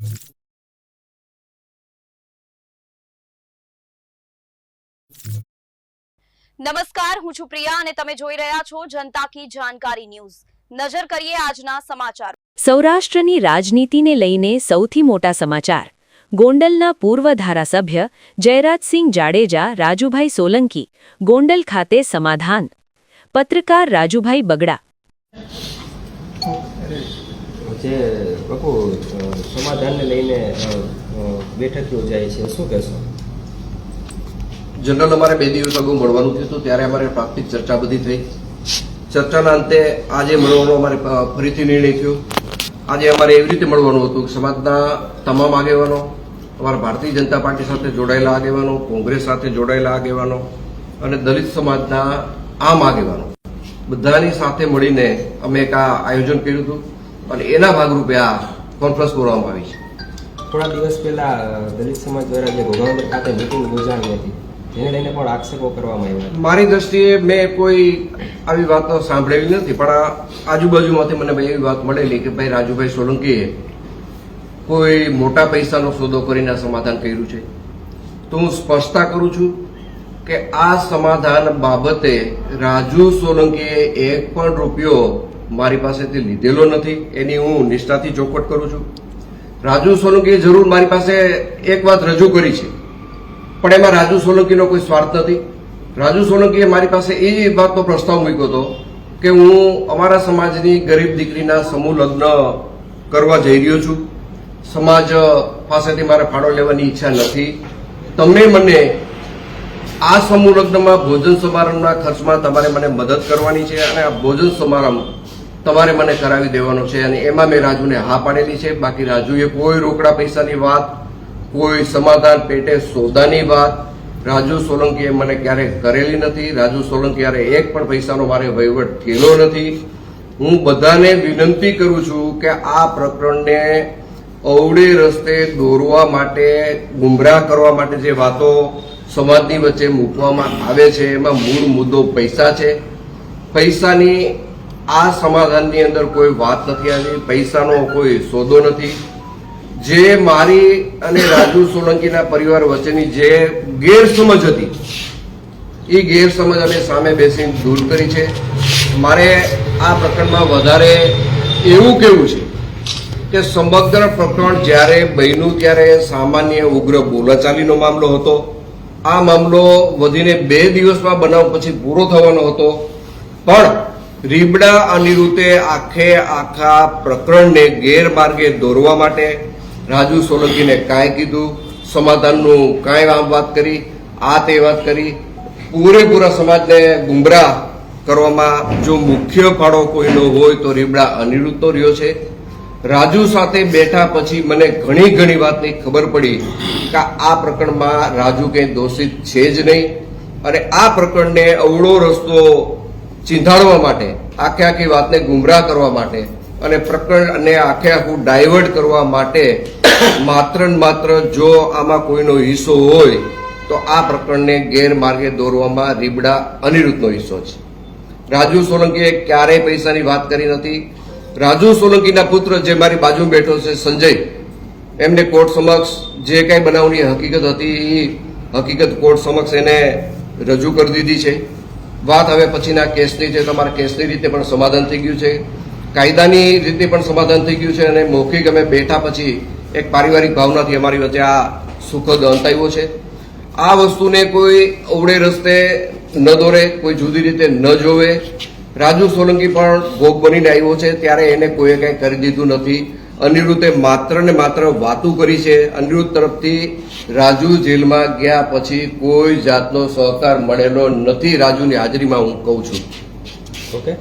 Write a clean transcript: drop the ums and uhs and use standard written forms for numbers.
નમસ્કાર, હું છું પ્રિયા અને તમે જોઈ રહ્યા છો જનતા કી જાણકારી ન્યૂઝ। નજર કરીએ આજના સમાચાર। સૌરાષ્ટ્રની રાજનીતિને લઈને સૌથી મોટા સમાચાર। ગોંડલના પૂર્વ ધારાસભ્ય જયરાજસિંહ જાડેજા રાજુભાઈ સોલંકી ગોંડલ ખાતે સમાધાન। પત્રકાર રાજુભાઈ બગડા। જે બાપુ સમાધાનને લઈને બેઠક યોજાઈ છે, શું કહેશો? જનરલ અમારે 2 દિવસ અગાઉ મળવાનું થયું હતું, ત્યારે અમારે પ્રાથમિક ચર્ચા બધી થઈ। ચર્ચાના અંતે આજે મળવાનો અમારે ફરીથી નિર્ણય થયો। આજે અમારે એવી રીતે મળવાનું હતું કે સમાજના તમામ આગેવાનો, અમારા ભારતીય જનતા પાર્ટી સાથે જોડાયેલા આગેવાનો, કોંગ્રેસ સાથે જોડાયેલા આગેવાનો અને દલિત સમાજના આમ આગેવાનો બધાની સાથે મળીને અમે એક આ આયોજન કર્યું હતું અને એના ભાગરૂપે આ કોન્ફરન્સ બોલાવવામાં આવી છે। થોડા દિવસ પહેલા દલિત સમાજ દ્વારા જે ઘોઘાવદર ખાતે મિટિંગ યોજાણી હતી, તેને લઈને પણ આક્ષેપો કરવામાં આવ્યા। મારી દ્રષ્ટિએ મેં કોઈ આવી વાતો સાંભળેલી નથી, પણ આજુબાજુમાંથી મને એવી વાત મળેલી કે ભાઈ રાજુભાઈ સોલંકીએ કોઈ મોટા પૈસાનો સોદો કરીને સમાધાન કર્યું છે। તો હું સ્પષ્ટતા કરું છું કે આ સમાધાન બાબતે રાજુ સોલંકીએ 1 પણ રૂપિયો મારી પાસેથી લીધેલો નથી, એની હું નિષ્ઠાથી ચોખવટ કરું છું। રાજુ સોલંકીએ જરૂર મારી પાસે એક વાત રજૂ કરી છે, પણ એમાં રાજુ સોલંકીનો કોઈ સ્વાર્થ નથી। રાજુ સોલંકીએ મારી પાસે એ વાતનો પ્રસ્તાવ મૂક્યો હતો કે હું અમારા સમાજની ગરીબ દીકરીના સમૂહ લગ્ન કરવા જઈ રહ્યો છું, સમાજ પાસેથી મારે ફાળો લેવાની ઈચ્છા નથી, તમે મને આ સમૂહ લગ્નમાં ભોજન સમારંભના ખર્ચમાં તમારે મને મદદ કરવાની છે અને આ ભોજન સમારંભ તમારે મને કરાવી દેવાનો છે। અને એમાં મેં રાજુને હા પાડેલી છે। બાકી રાજુએ કોઈ રોકડા પૈસાની વાત, કોઈ સમાધાન પેટે સોદાની વાત રાજુ સોલંકીએ મને ક્યારેય કરેલી નથી। રાજુ સોલંકી યારે 1 પણ પૈસાનો મારે વહીવટ થયેલો નથી। હું બધાને વિનંતી કરું છું કે આ પ્રકરણને અવળે રસ્તે દોરવા માટે, ગુમરાહ કરવા માટે જે વાતો સમાજની વચ્ચે મૂકવામાં આવે છે, એમાં મૂળ મુદ્દો પૈસા છે। પૈસાની આ સમાધાનની અંદર કોઈ વાત નથી આવી, પૈસાનો કોઈ સોદો નથી। જે મારી અને રાજુ સોલંકીના પરિવાર વચ્ચેની જે ગેરસમજ હતી, એ ગેરસમજ અમે સામે બેસીને દૂર કરી છે। મારે આ પ્રકરણમાં વધારે એવું કહેવું છે કે સમગ્ર પ્રકરણ જ્યારે બન્યું ત્યારે સામાન્ય ઉગ્ર બોલાચાલીનો મામલો હતો। આ મામલો વધીને 2 દિવસમાં બનાવ પછી પૂરો થવાનો હતો, પણ રીબડા અનિરુદ્ધે આખા પ્રકરણને ગેરમાર્ગે દોરવા માટે રાજુ સોલંકીને કાંઈ કીધું, સમાધાનનું કાંઈ વાત કરી, આ તે વાત કરી, પૂરેપૂરા સમાજને ગુમરાહ કરવામાં જો મુખ્ય ફાળો કોઈનો હોય તો રીબડા અનિરુદ્ધનો રહ્યો છે। રાજુ સાથે બેઠા પછી મને ઘણી વાતની ખબર પડી કે આ પ્રકરણમાં રાજુ કંઈ દોષિત છે જ નહીં, અને આ પ્રકરણને અવળો રસ્તો ચીંધાડવા માટે, આખી વાતને ગુમરાહ કરવા માટે અને પ્રકરણને આખું ડાયવર્ટ કરવા માટે માત્ર ને માત્ર જો આમાં કોઈનો હિસ્સો હોય તો આ પ્રકરણને ગેરમાર્ગે દોરવામાં રીબડા અનિરુદ્ધનો હિસ્સો છે। રાજુ સોલંકીએ ક્યારેય પૈસાની વાત કરી નથી। રાજુ સોલંકીના પુત્ર જે મારી બાજુમાં બેઠો છે સંજય, એમને કોર્ટ સમક્ષ જે કંઈ બનાવની હકીકત હતી એ હકીકત કોર્ટ સમક્ષ એને રજૂ કરી દીધી છે। વાત હવે પછીના કેસની છે, તમારા કેસની રીતે પણ સમાધાન થઈ ગયું છે, કાયદાની રીતે પણ સમાધાન થઈ ગયું છે, અને મૌખિક અમે બેઠા પછી એક પારિવારિક ભાવનાથી અમારી વચ્ચે આ સુખદ અંત આવ્યો છે। આ વસ્તુને કોઈ અવળે રસ્તે ન દોરે, કોઈ જુદી રીતે ન જોવે। રાજુ સોલંકી પણ ભોગ બનીને આવ્યો છે, ત્યારે એને કોઈએ કંઈ કરી દીધું નથી। અનિરુદ્ધે માત્ર ને માત્ર વાતું કરી છે। અનિરુદ્ધ તરફથી રાજુ જેલમાં ગયા પછી કોઈ જાતનો સહકાર મળેલો નથી, રાજુની હાજરીમાં હું કહું છું। ઓકે।